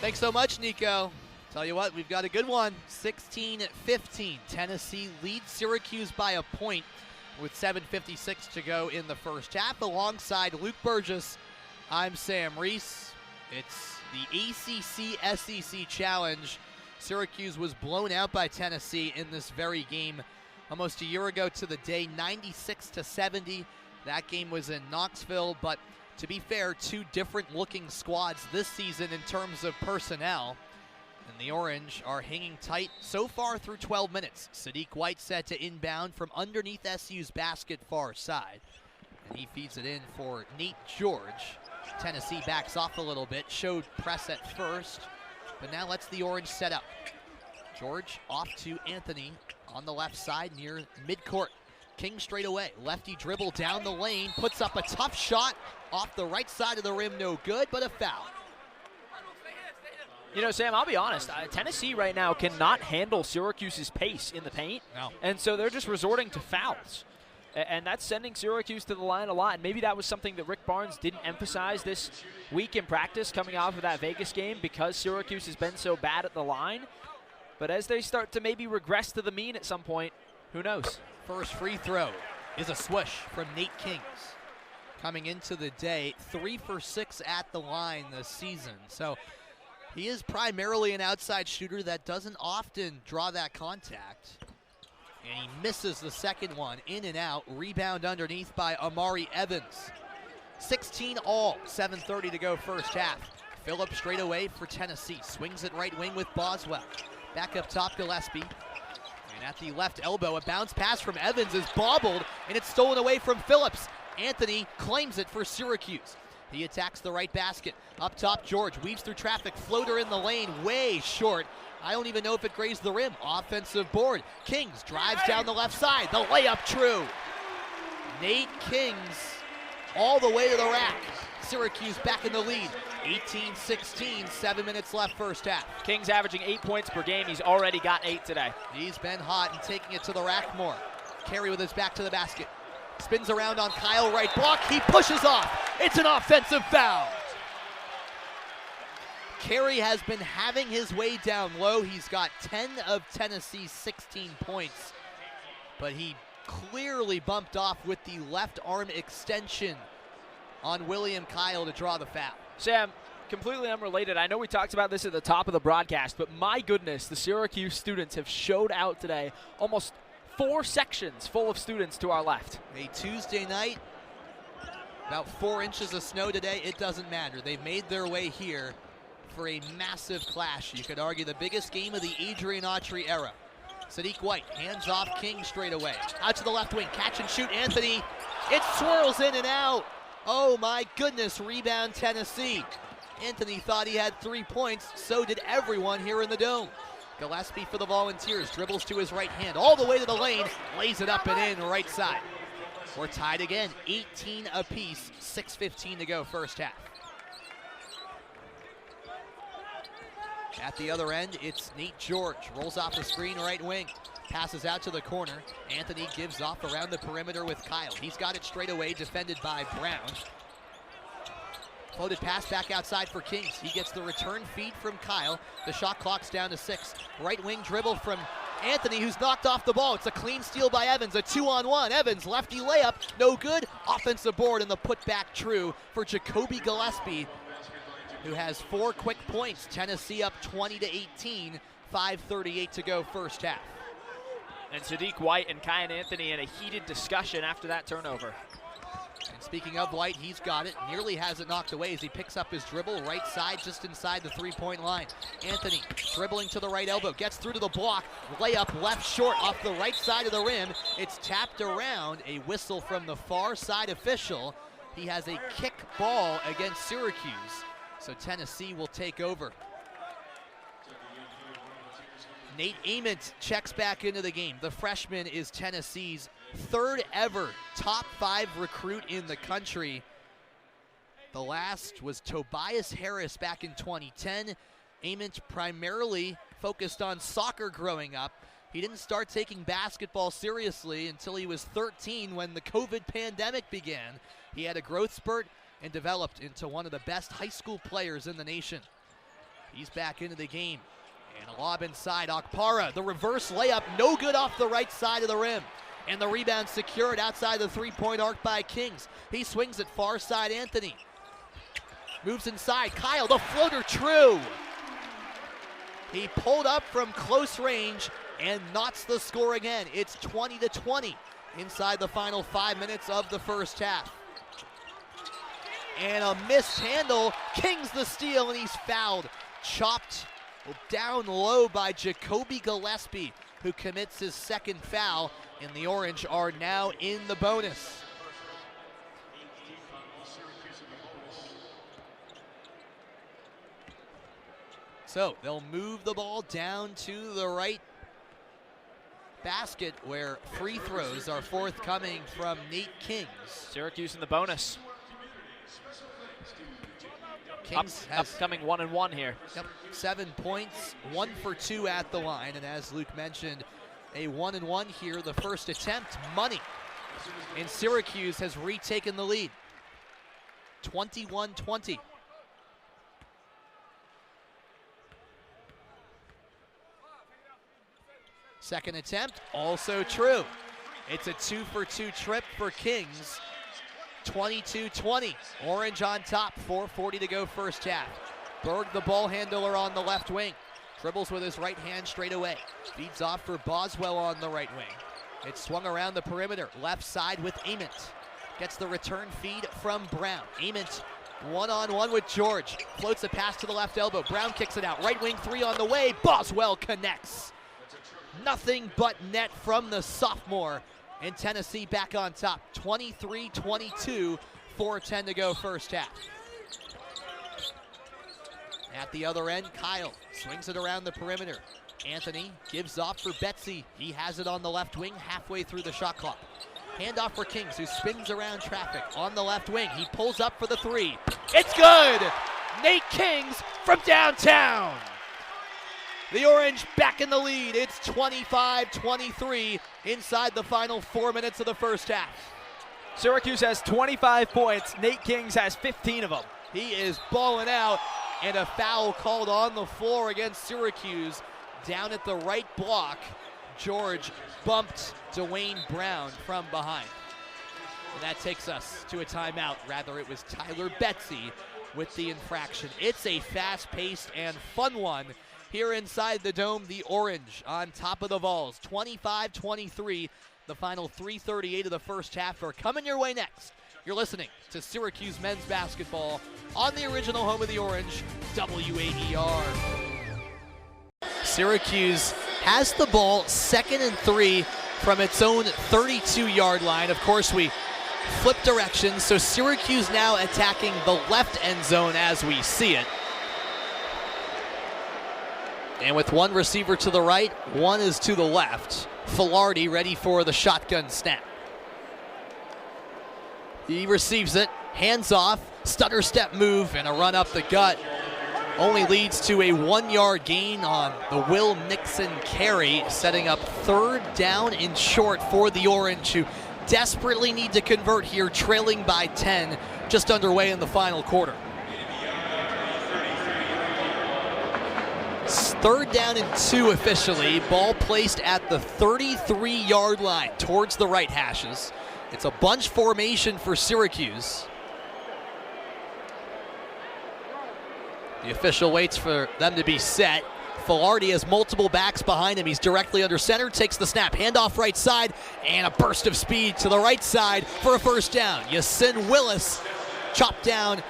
Thanks so much, Nico. Tell you what, we've got a good one. 16-15. Tennessee leads Syracuse by a point with 7:56 to go in the first half. Alongside Luke Burgess, I'm Sam Reese. It's the ACC-SEC Challenge. Syracuse was blown out by Tennessee in this very game almost a year ago to the day, 96-70. That game was in Knoxville, but to be fair, two different looking squads this season in terms of personnel. And the Orange are hanging tight so far through 12 minutes. Sadiq White set to inbound from underneath SU's basket far side. And he feeds it in for Nate George. Tennessee backs off a little bit, showed press at first, but now lets the Orange set up. George off to Anthony on the left side near midcourt. King straight away, lefty dribble down the lane, puts up a tough shot off the right side of the rim, no good, but a foul. You know, Sam, I'll be honest, Tennessee right now cannot handle Syracuse's pace in the paint, and so they're just resorting to fouls. And that's sending Syracuse to the line a lot, and maybe that was something that Rick Barnes didn't emphasize this week in practice coming off of that Vegas game because Syracuse has been so bad at the line. But as they start to maybe regress to the mean at some point, who knows? First free throw is a swish from Nate Kings. Coming into the day, 3 for 6 at the line this season. So he is primarily an outside shooter that doesn't often draw that contact. And he misses the second one, in and out. Rebound underneath by Amari Evans. 16 all, 7:30 to go first half. Phillips straight away for Tennessee. Swings it right wing with Boswell. Back up top, Gillespie. And at the left elbow, a bounce pass from Evans is bobbled, and it's stolen away from Phillips. Anthony claims it for Syracuse. He attacks the right basket. Up top, George weaves through traffic. Floater in the lane, way short. I don't even know if it grazed the rim. Offensive board. Kings drives down the left side. The layup true. Nate Kings all the way to the rack. Syracuse back in the lead. 18-16, 7 minutes left first half. Kings averaging 8 points per game. He's already got 8 today. He's been hot and taking it to the rack more. Carey with his back to the basket. Spins around on Kyle, right block. He pushes off. It's an offensive foul. Carey has been having his way down low. He's got 10 of Tennessee's 16 points, but he clearly bumped off with the left arm extension on William Kyle to draw the foul. Sam, completely unrelated. I know we talked about this at the top of the broadcast, but my goodness, the Syracuse students have showed out today. Almost 4 sections full of students to our left. A Tuesday night, about 4 inches of snow today. It doesn't matter. They've made their way here for a massive clash. You could argue the biggest game of the Adrian Autry era. Sadiq White hands off King straight away. Out to the left wing, catch and shoot Anthony. It swirls in and out. Oh my goodness, rebound Tennessee. Anthony thought he had 3 points, so did everyone here in the Dome. Gillespie for the Volunteers, dribbles to his right hand, all the way to the lane, lays it up and in right side. We're tied again, 18 apiece, 6:15 to go first half. At the other end, it's Nate George, rolls off the screen right wing, passes out to the corner. Anthony gives off around the perimeter with Kyle. He's got it straight away, defended by Brown. Floated pass back outside for Kings. He gets the return feed from Kyle. The shot clock's down to 6. Right wing dribble from Anthony, who's knocked off the ball. It's a clean steal by Evans, a 2-on-1. Evans, lefty layup, no good. Offensive board and the putback true for Jacoby Gillespie, who has 4 quick points. Tennessee up 20-18, 5:38 to go first half. And Sadiq White and Kyan Anthony in a heated discussion after that turnover. And speaking of White, he's got it. Nearly has it knocked away as he picks up his dribble. Right side, just inside the 3-point line. Anthony dribbling to the right elbow. Gets through to the block. Layup left short off the right side of the rim. It's tapped around. A whistle from the far side official. He has a kick ball against Syracuse. So Tennessee will take over. Nate Ament checks back into the game. The freshman is Tennessee's 3rd ever top 5 recruit in the country. The last was Tobias Harris back in 2010. Ament primarily focused on soccer growing up. He didn't start taking basketball seriously until he was 13 when the COVID pandemic began. He had a growth spurt and developed into one of the best high school players in the nation. He's back into the game. And a lob inside. Okpara, the reverse layup, no good off the right side of the rim. And the rebound secured outside the three-point arc by Kings. He swings it far side, Anthony. Moves inside, Kyle, the floater, true. He pulled up from close range and knots the score again. It's 20-20 inside the final 5 minutes of the first half. And a missed handle, Kings the steal, and he's fouled. Chopped down low by Jacoby Gillespie, who commits his second foul, and the Orange are now in the bonus. So they'll move the ball down to the right basket where free throws are forthcoming from Nate Kings. Syracuse in the bonus. Kings upcoming 1-1 here. Yep, 7 points, 1 for 2 at the line, and as Luke mentioned, a 1-1 here. The first attempt, money. And Syracuse has retaken the lead, 21-20. Second attempt, also true. It's a 2 for 2 trip for Kings. 22-20, Orange on top, 4:40 to go first half. Berg, the ball handler on the left wing. Dribbles with his right hand straight away. Feeds off for Boswell on the right wing. It's swung around the perimeter, left side with Ament. Gets the return feed from Brown. Ament one-on-one with George. Floats a pass to the left elbow. Brown kicks it out. Right wing three on the way. Boswell connects. Nothing but net from the sophomore. And Tennessee back on top, 23-22, 4:10 to go first half. At the other end, Kyle swings it around the perimeter. Anthony gives off for Betsy. He has it on the left wing halfway through the shot clock. Handoff for Kings, who spins around traffic on the left wing. He pulls up for the three. It's good! Nate Kings from downtown. The Orange back in the lead. It's 25-23 inside the final 4 minutes of the first half. Syracuse has 25 points. Nate Kings has 15 of them. He is balling out, and a foul called on the floor against Syracuse. Down at the right block, George bumped Dwayne Brown from behind. And that takes us to a timeout. Rather, it was Tyler Betsy with the infraction. It's a fast-paced and fun one. Here inside the Dome, the Orange on top of the Vols, 25-23. The final 3:38 of the first half are coming your way next. You're listening to Syracuse men's basketball on the original home of the Orange, WAER. Syracuse has the ball 2nd and 3 from its own 32-yard line. Of course, we flip directions, so Syracuse now attacking the left end zone as we see it. And with one receiver to the right, one is to the left. Filardi ready for the shotgun snap. He receives it, hands off, stutter step move, and a run up the gut. Only leads to a 1-yard gain on the Will Nixon carry, setting up 3rd down and short for the Orange, who desperately need to convert here, trailing by 10, just underway in the final quarter. 3rd down and 2 officially. Ball placed at the 33-yard line towards the right hashes. It's a bunch formation for Syracuse. The official waits for them to be set. Filardi has multiple backs behind him. He's directly under center, takes the snap, handoff right side, and a burst of speed to the right side for a first down. Yasin Willis chopped down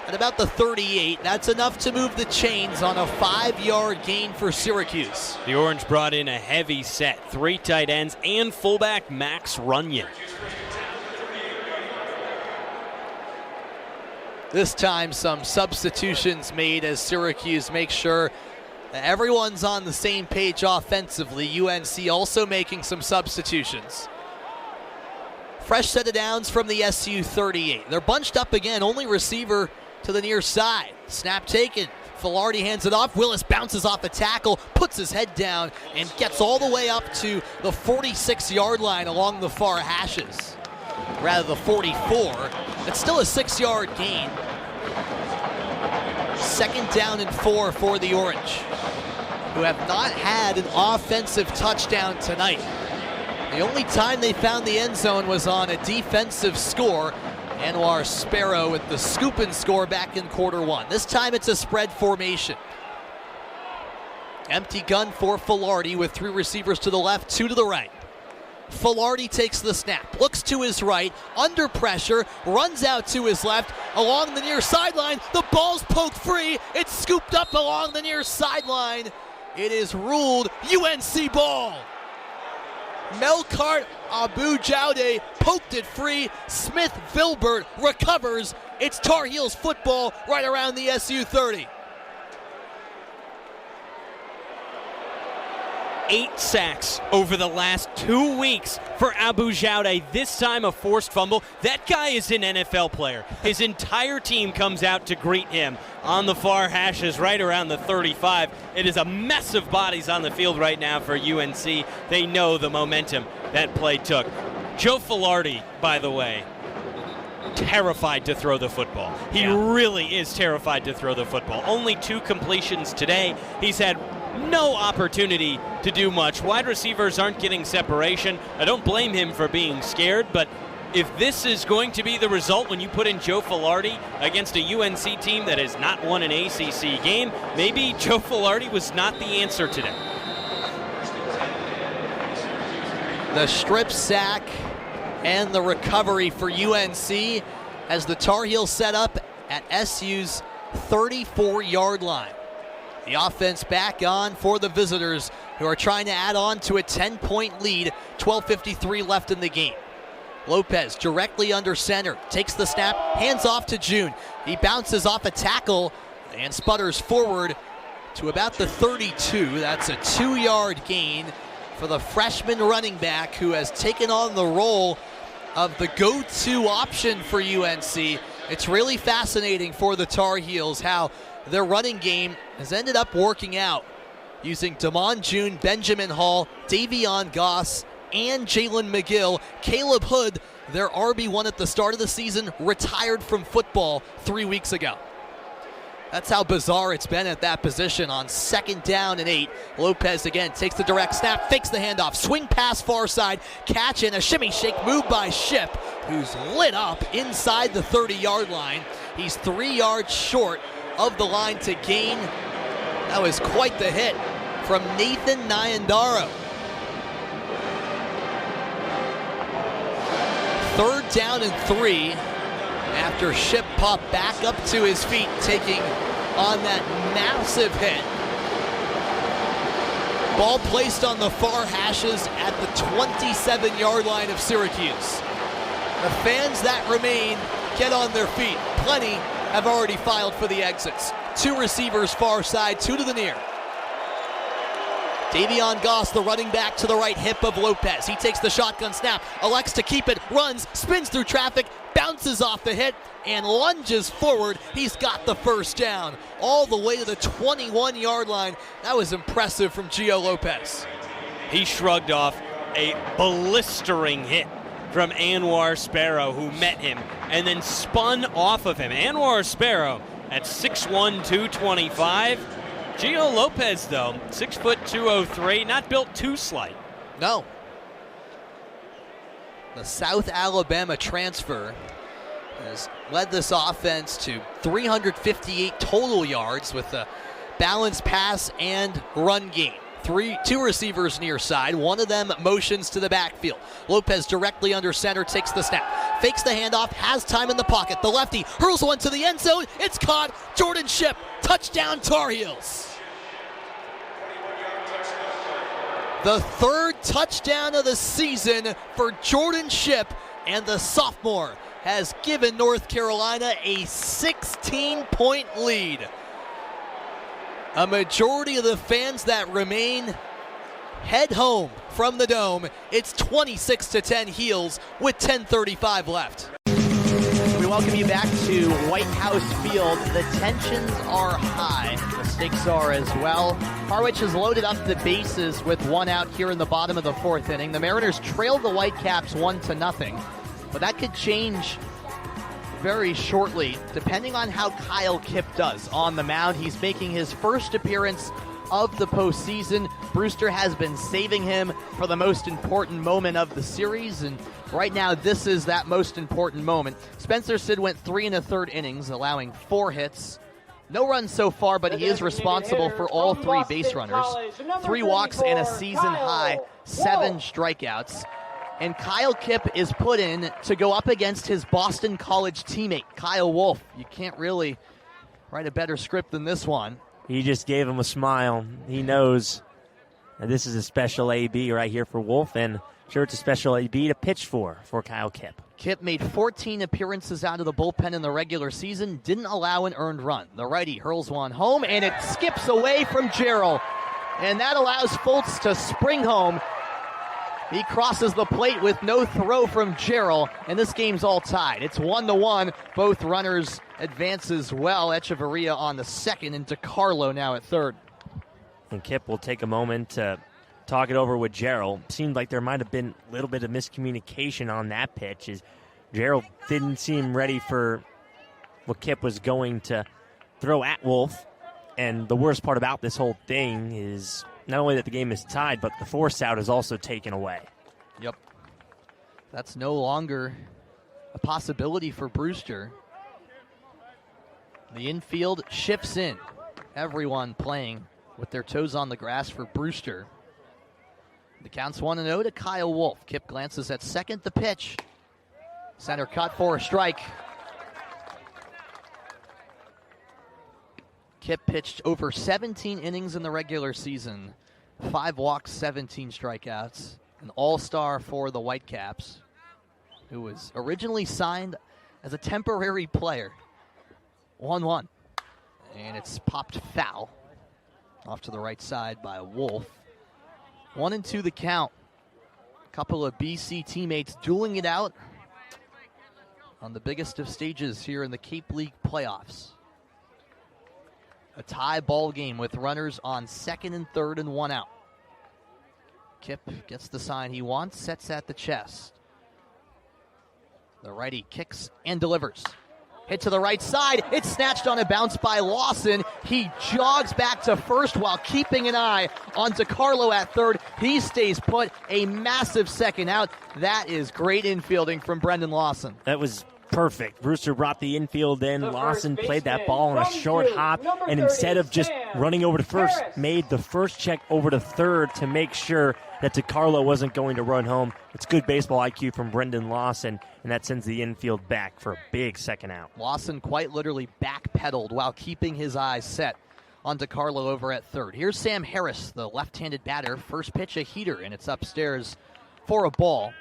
at about the 38. That's enough to move the chains on a 5-yard gain for Syracuse. The Orange brought in a heavy set, 3 tight ends and fullback Max Runyon. This time some substitutions made as Syracuse makes sure that everyone's on the same page offensively. UNC also making some substitutions. Fresh set of downs from the SU 38. They're bunched up again, only receiver to the near side. Snap taken. Filardi hands it off. Willis bounces off a tackle, puts his head down, and gets all the way up to the 46-yard line along the far hashes. Rather, the 44. It's still a 6-yard gain. second down and 4 for the Orange, who have not had an offensive touchdown tonight. The only time they found the end zone was on a defensive score. WAER-Syracuse with the scoop and score back in quarter 1. This time it's a spread formation. Empty gun for Filardi with 3 receivers to the left, 2 to the right. Filardi takes the snap, looks to his right, under pressure, runs out to his left, along the near sideline. The ball's poked free. It's scooped up along the near sideline. It is ruled UNC ball. Melkart Abu-Jaude poked it free. Smith Vilbert recovers. It's Tar Heels football right around the SU 30. 8 sacks over the last 2 weeks for Abu-Jaude, this time a forced fumble. That guy is an NFL player. His entire team comes out to greet him on the far hashes right around the 35. It is a mess of bodies on the field right now for UNC. They know the momentum that play took. Joe Filardi, by the way, terrified to throw the football. He really is terrified to throw the football. Only 2 completions today. He's had no opportunity to do much. Wide receivers aren't getting separation. I don't blame him for being scared, but if this is going to be the result when you put in Joe Filardi against a UNC team that has not won an ACC game, maybe Joe Filardi was not the answer today. The strip sack and the recovery for UNC as the Tar Heels set up at SU's 34-yard line. The offense back on for the visitors, who are trying to add on to a 10-point lead. 12:53 left in the game. Lopez directly under center, takes the snap, hands off to June. He bounces off a tackle and sputters forward to about the 32. That's a 2-yard gain for the freshman running back, who has taken on the role of the go-to option for UNC. It's really fascinating for the Tar Heels how their running game has ended up working out, using Damon June, Benjamin Hall, Davion Goss, and Jalen McGill. Caleb Hood, their RB1 at the start of the season, retired from football 3 weeks ago. That's how bizarre it's been at that position on 2nd down and 8. Lopez again takes the direct snap, fakes the handoff, swing pass far side, catch and a shimmy shake move by Ship, who's lit up inside the 30-yard line. He's 3 yards short of the line to gain. That was quite the hit from Nathan Nyandaro. 3rd down and 3 after Ship popped back up to his feet, taking on that massive hit. Ball placed on the far hashes at the 27-yard line of Syracuse. The fans that remain get on their feet. Plenty have already filed for the exits. 2 receivers far side, 2 to the near. Davion Goss, the running back, to the right hip of Lopez. He takes the shotgun snap, elects to keep it, runs, spins through traffic, bounces off the hit, and lunges forward. He's got the first down all the way to the 21-yard line. That was impressive from Gio Lopez. He shrugged off a blistering hit from WAER-Syracuse, who met him and then spun off of him. WAER-Syracuse at 6'1", 225. Gio Lopez, though, 6 foot 203, not built too slight. No. The South Alabama transfer has led this offense to 358 total yards with a balanced pass and run game. 2 receivers near side, one of them motions to the backfield. Lopez directly under center, takes the snap, fakes the handoff, has time in the pocket. The lefty hurls one to the end zone. It's caught. Jordan Ship, touchdown Tar Heels. The 3rd touchdown of the season for Jordan Ship, and the sophomore has given North Carolina a 16-point lead. A majority of the fans that remain head home from the Dome. It's 26-10 Heels with 10:35 left. We welcome you back to White House Field. The tensions are high. The stakes are as well. Harwich has loaded up the bases with 1 out here in the bottom of the 4th inning. The Mariners trail the Whitecaps 1-0, but that could change very shortly, depending on how Kyle Kipp does on the mound. He's making his first appearance of the postseason. Brewster has been saving him for the most important moment of the series, and right now this is that most important moment. Spencer Sid went 3 1/3 innings, allowing 4 hits. No runs so far, but he is responsible for all 3 base runners, 3 walks, and a season-high 7 strikeouts. And Kyle Kipp is put in to go up against his Boston College teammate, Kyle Wolf. You can't really write a better script than this one. He just gave him a smile. He knows that this is a special AB right here for Wolf, and sure it's a special AB to pitch for Kyle Kipp. Kipp made 14 appearances out of the bullpen in the regular season, didn't allow an earned run. The righty hurls one home, and it skips away from Gerald. And that allows Fultz to spring home. He crosses the plate with no throw from Gerald, and this game's all tied. It's 1-1. Both runners advance as well. Echeverria on the second, and DiCarlo now at third. And Kipp will take a moment to talk it over with Gerald. Seemed like there might have been a little bit of miscommunication on that pitch, as Gerald didn't seem ready for what Kipp was going to throw at Wolf. And the worst part about this whole thing is not only that the game is tied, but the force out is also taken away. Yep. That's no longer a possibility for Brewster. The infield shifts in. Everyone playing with their toes on the grass for Brewster. The count's 1-0 to Kyle Wolf. Kipp glances at second. The pitch. Center cut for a strike. Kipp pitched over 17 innings in the regular season. 5 walks, 17 strikeouts. An all-star for the Whitecaps, who was originally signed as a temporary player. 1-1. And it's popped foul. Off to the right side by Wolf. 1-2 the count. A couple of BC teammates dueling it out on the biggest of stages here in the Cape League playoffs. A tie ball game with runners on second and third and 1 out. Kipp gets the sign he wants, sets at the chest. The righty kicks and delivers. Hit to the right side. It's snatched on a bounce by Lawson. He jogs back to first while keeping an eye on DiCarlo at third. He stays put. A massive second out. That is great infielding from Brendan Lawson. That was perfect. Brewster brought the infield in. Lawson played that ball on a short hop, and instead of just running over to first, made the first check over to third to make sure that DiCarlo wasn't going to run home. It's good baseball IQ from Brendan Lawson, and that sends the infield back for a big second out. Lawson quite literally backpedaled while keeping his eyes set on DiCarlo over at third. Here's Sam Harris, the left-handed batter. First pitch, a heater, and it's upstairs for a ball.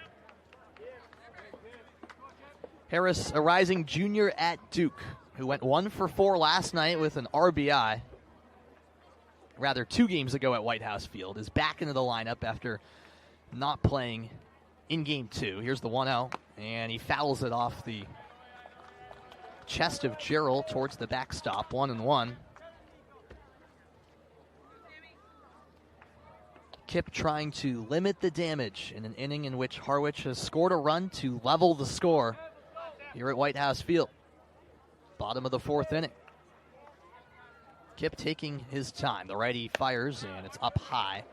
Harris, a rising junior at Duke, who went 1 for 4 last night with an RBI. Rather, 2 games ago at White House Field, is back into the lineup after not playing in Game 2. Here's the 1-0, and he fouls it off the chest of Gerald towards the backstop, 1-1. Kipp trying to limit the damage in an inning in which Harwich has scored a run to level the score here at White House Field. Bottom of the 4th inning. Kipp taking his time. The righty fires, and it's up high.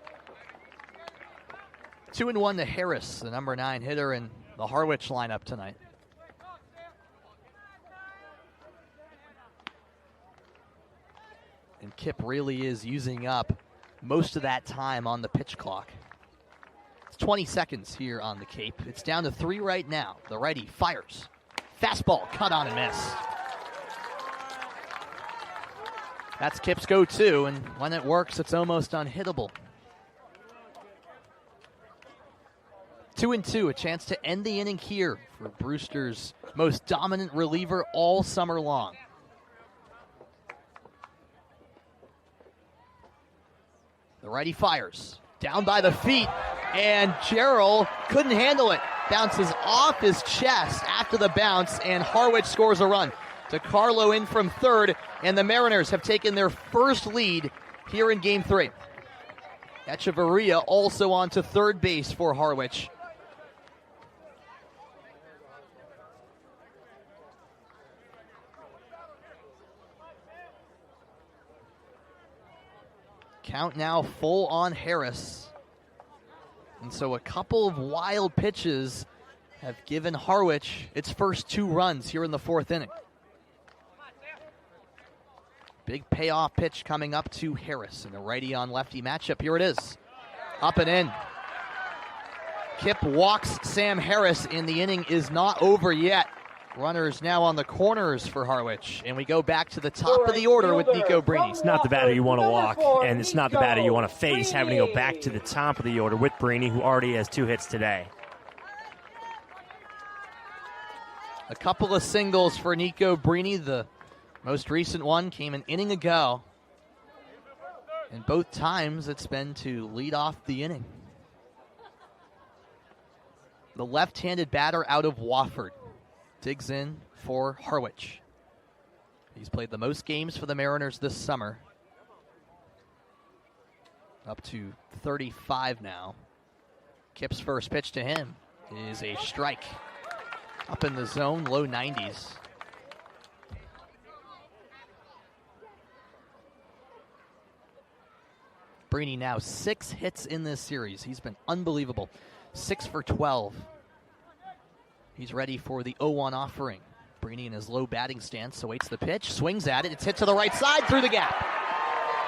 2-1 to Harris, the number 9 hitter in the Harwich lineup tonight. And Kipp really is using up most of that time on the pitch clock. It's 20 seconds here on the Cape. It's down to 3 right now. The righty fires. Fastball, cut on and miss. That's Kipp's go-to, and when it works, it's almost unhittable. 2-2, a chance to end the inning here for Brewster's most dominant reliever all summer long. The righty fires, down by the feet, and Gerald couldn't handle it. Bounces off his chest after the bounce, and Harwich scores a run. DiCarlo in from third, and the Mariners have taken their first lead here in Game 3. Echeverria also on to third base for Harwich. Count now full on Harris. And so a couple of wild pitches have given Harwich its first 2 runs here in the 4th inning. Big payoff pitch coming up to Harris in a righty on lefty matchup. Here it is. Up and in. Kip walks Sam Harris, and the inning is not over yet. Runners now on the corners for Harwich, and we go back to the top of the order with Nico Brini. It's not the batter you want to walk, and it's not the batter you want to face, having to go back to the top of the order with Brini, who already has 2 hits today. A couple of singles for Nico Brini. The most recent one came an inning ago, and both times it's been to lead off the inning. The left-handed batter out of Wofford digs in for Harwich. He's played the most games for the Mariners this summer. Up to 35 now. Kip's first pitch to him is a strike. Up in the zone, low 90s. Brini now 6 hits in this series. He's been unbelievable. 6 for 12. He's ready for the 0-1 offering. Brini in his low batting stance awaits the pitch, swings at it. It's hit to the right side through the gap.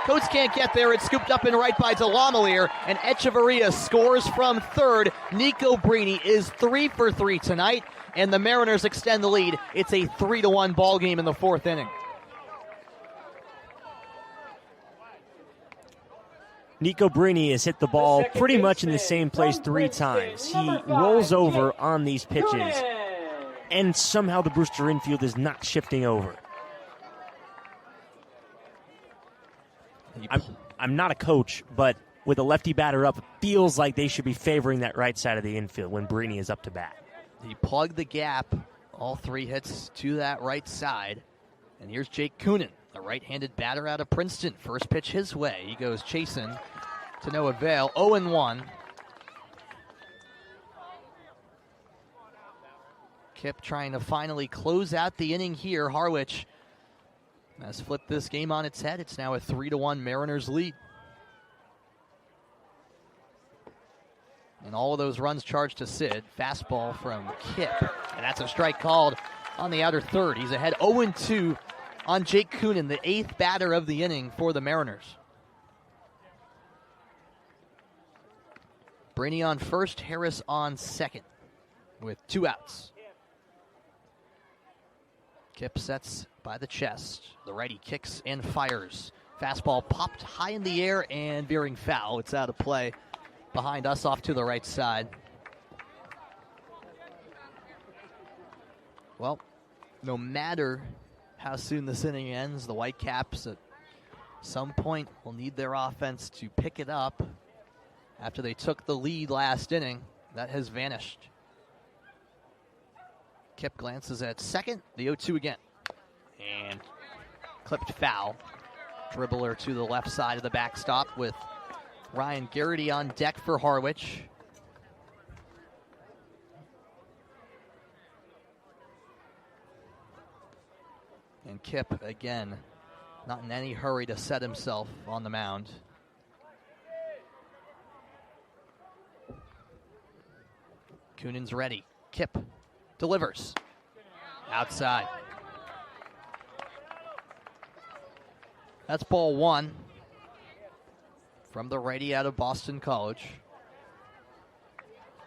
Coates can't get there. It's scooped up and right by Delamelier, and Echeverria scores from third. Nico Brini is 3 for 3 tonight, and the Mariners extend the lead. It's a 3-1 ball game in the 4th inning. Nico Brini has hit the ball pretty much in the same place 3 times. He rolls over on these pitches, and somehow the Brewster infield is not shifting over. I'm not a coach, but with a lefty batter up, it feels like they should be favoring that right side of the infield when Brini is up to bat. He plugged the gap, all 3 hits to that right side. And here's Jake Coonan, the right-handed batter out of Princeton. First pitch his way. He goes chasing to no avail. 0-1. Kip trying to finally close out the inning here. Harwich has flipped this game on its head. It's now a 3-1 Mariners lead. And all of those runs charged to Sid. Fastball from Kip. And that's a strike called on the outer third. He's ahead 0-2 on Jake Coonan, the 8th batter of the inning for the Mariners. Brini on first, Harris on second with 2 outs. Kip sets by the chest. The righty kicks and fires. Fastball popped high in the air and veering foul. It's out of play behind us off to the right side. Well, no matter how soon this inning ends, the Whitecaps at some point will need their offense to pick it up after they took the lead last inning. That has vanished. Kip glances at second, the 0-2 again. And clipped foul. Dribbler to the left side of the backstop with Ryan Garrity on deck for Harwich. And Kip, again, not in any hurry to set himself on the mound. Coonan's ready. Kip delivers. Outside. That's ball 1 from the righty out of Boston College.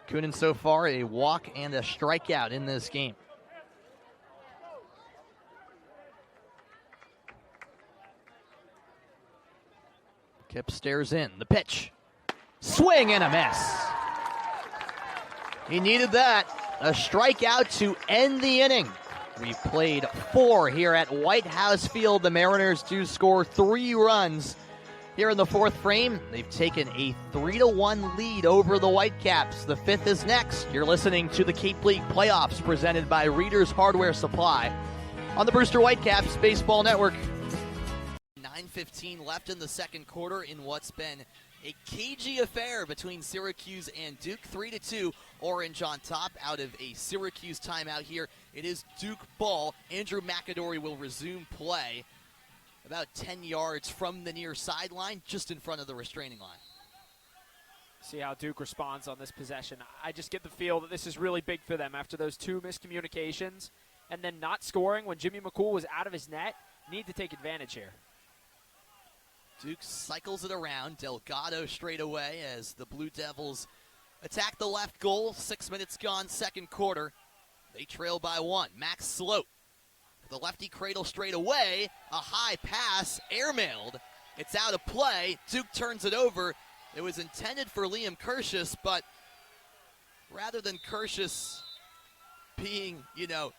Coonan so far a walk and a strikeout in this game. Kip stares in. The pitch. Swing and a miss. He needed that. A strikeout to end the inning. We've played 4 here at White House Field. The Mariners do score 3 runs here in the 4th frame. They've taken a 3-1 lead over the Whitecaps. The 5th is next. You're listening to the Cape League Playoffs presented by Reader's Hardware Supply on the Brewster Whitecaps Baseball Network. 9:15 left in the second quarter in what's been a cagey affair between Syracuse and Duke. 3-2, Orange on top out of a Syracuse timeout here. It is Duke ball. Andrew McAdory will resume play. about 10 yards from the near sideline, just in front of the restraining line. See how Duke responds on this possession. I just get the feel that this is really big for them after those 2 miscommunications and then not scoring when Jimmy McCool was out of his net. Need to take advantage here. Duke cycles it around. Delgado straight away as the Blue Devils attack the left goal. 6 minutes gone, second quarter. They trail by 1. Max Sloat. The lefty cradle straight away. A high pass, airmailed. It's out of play. Duke turns it over. It was intended for Liam Kirschus, but rather than Kirschus being,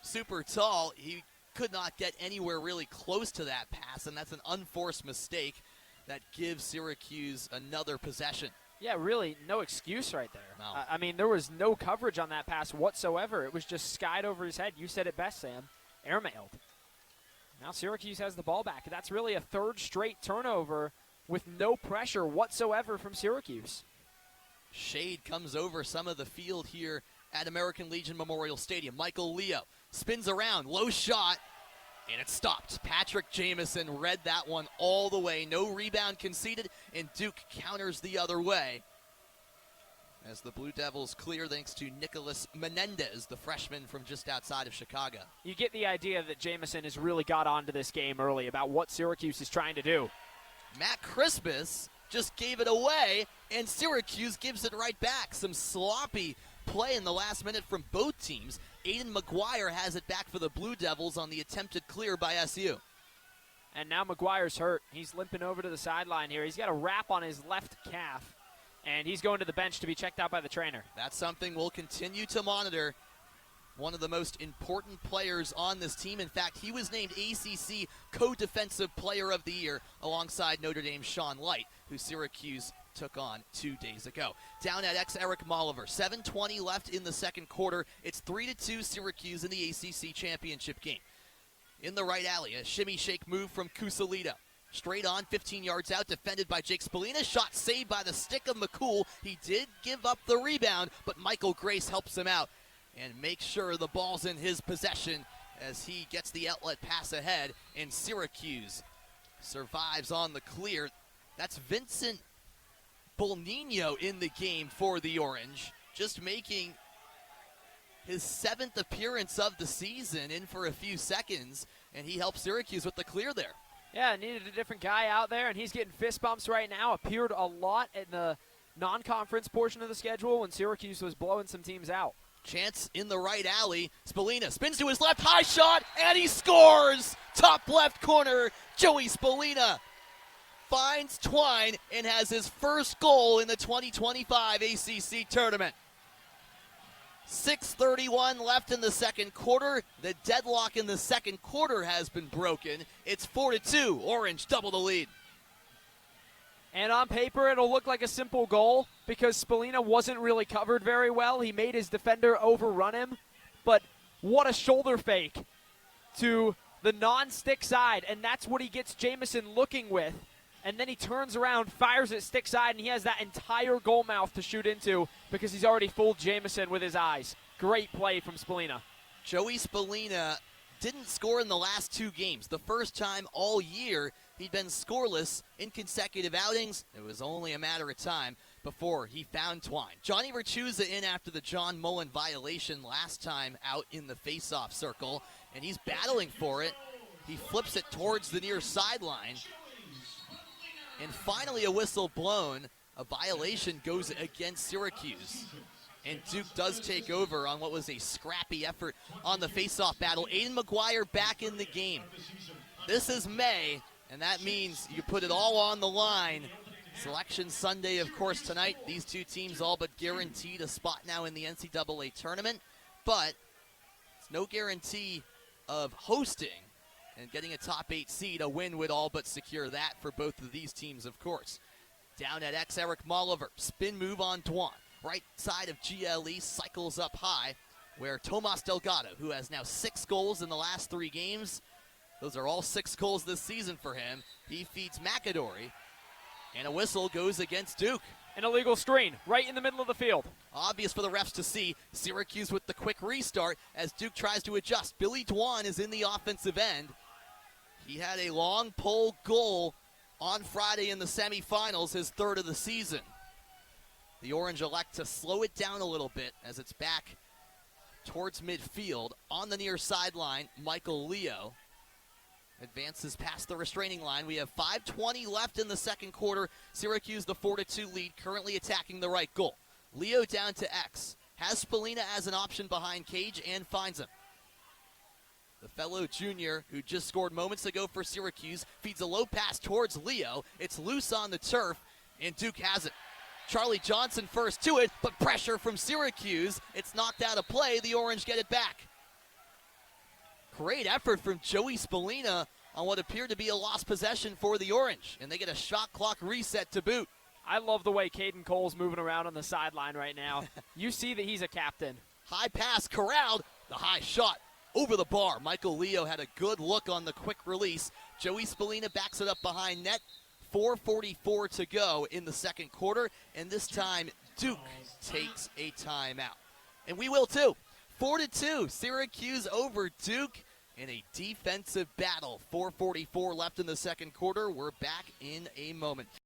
super tall, he could not get anywhere really close to that pass, and that's an unforced mistake that gives Syracuse another possession. Yeah, really, no excuse right there. No. I mean, there was no coverage on that pass whatsoever. It was just skied over his head. You said it best, Sam. Airmailed. Now Syracuse has the ball back. That's really a 3rd straight turnover with no pressure whatsoever from Syracuse. Shade comes over some of the field here at American Legion Memorial Stadium. Michael Leo spins around, low shot, and it's stopped. Patrick Jamison read that one all the way. No rebound conceded, and Duke counters the other way as the Blue Devils clear thanks to Nicholas Menendez, the freshman from just outside of Chicago. You get the idea that Jamison has really got onto this game early about what Syracuse is trying to do. Matt Crispus just gave it away, and Syracuse gives it right back. Some sloppy play in the last minute from both teams. Aiden McGuire has it back for the Blue Devils on the attempted clear by SU. And now McGuire's hurt. He's limping over to the sideline here. He's got a wrap on his left calf, and he's going to the bench to be checked out by the trainer. That's something we'll continue to monitor. One of the most important players on this team. In fact, he was named ACC Co-Defensive Player of the Year alongside Notre Dame's Sean Light, who Syracuse took on 2 days ago. Down at X, Eric Molliver. 7:20 left in the second quarter. It's 3-2 Syracuse in the ACC championship game. In the right alley, a shimmy shake move from Cusalito. Straight on, 15 yards out, defended by Jake Spallina. Shot saved by the stick of McCool. He did give up the rebound, but Michael Grace helps him out and makes sure the ball's in his possession as he gets the outlet pass ahead, and Syracuse survives on the clear. That's Vincent Bolnino in the game for the Orange, just making his 7th appearance of the season, in for a few seconds, and he helps Syracuse with the clear there. Yeah, needed a different guy out there, and he's getting fist bumps right now. Appeared a lot in the non-conference portion of the schedule when Syracuse was blowing some teams out. Chance in the right alley. Spallina spins to his left, high shot, and he scores! Top left corner, Joey Spallina finds Twine and has his first goal in the 2025 ACC tournament. 6:31 left in the second quarter. The deadlock in the second quarter has been broken. It's 4-2. Orange double the lead. And on paper, it'll look like a simple goal because Spallina wasn't really covered very well. He made his defender overrun him. But what a shoulder fake to the non-stick side. And that's what he gets Jamison looking with. And then he turns around, fires at stick side, and he has that entire goal mouth to shoot into because he's already fooled Jamison with his eyes. Great play from Spallina. Joey Spallina didn't score in the last 2 games. The first time all year he'd been scoreless in consecutive outings. It was only a matter of time before he found Twine. Johnny Verchuza in after the John Mullen violation last time out in the face-off circle, and he's battling for it. He flips it towards the near sideline. And finally a whistle blown. A violation goes against Syracuse. And Duke does take over on what was a scrappy effort on the face-off battle. Aiden McGuire back in the game. This is May, and that means you put it all on the line. Selection Sunday, of course, tonight. These 2 teams all but guaranteed a spot now in the NCAA tournament. But it's no guarantee of hosting and getting a top 8 seed. A win would all but secure that for both of these teams, of course. Down at X, Eric Molliver. Spin move on Dwan. Right side of GLE cycles up high, where Tomas Delgado, who has now 6 goals in the last 3 games, those are all 6 goals this season for him. He feeds McAdory, and a whistle goes against Duke. An illegal screen right in the middle of the field. Obvious for the refs to see. Syracuse with the quick restart as Duke tries to adjust. Billy Dwan is in the offensive end. He had a long pole goal on Friday in the semifinals, his third of the season. The Orange elect to slow it down a little bit as it's back towards midfield. On the near sideline, Michael Leo advances past the restraining line. We have 5:20 left in the second quarter. Syracuse, the 4-2 lead, currently attacking the right goal. Leo down to X. Has Spallina as an option behind Cage and finds him. The fellow junior who just scored moments ago for Syracuse feeds a low pass towards Leo. It's loose on the turf, and Duke has it. Charlie Johnson first to it, but pressure from Syracuse. It's knocked out of play. The Orange get it back. Great effort from Joey Spallina on what appeared to be a lost possession for the Orange, and they get a shot clock reset to boot. I love the way Caden Cole's moving around on the sideline right now. You see that he's a captain. High pass corralled. The high shot over the bar. Michael Leo had a good look on the quick release. Joey Spallina backs it up behind net. 4:44 to go in the second quarter, and this time Duke takes a timeout. And we will too. 4-2, Syracuse over Duke in a defensive battle. 4:44 left in the second quarter. We're back in a moment.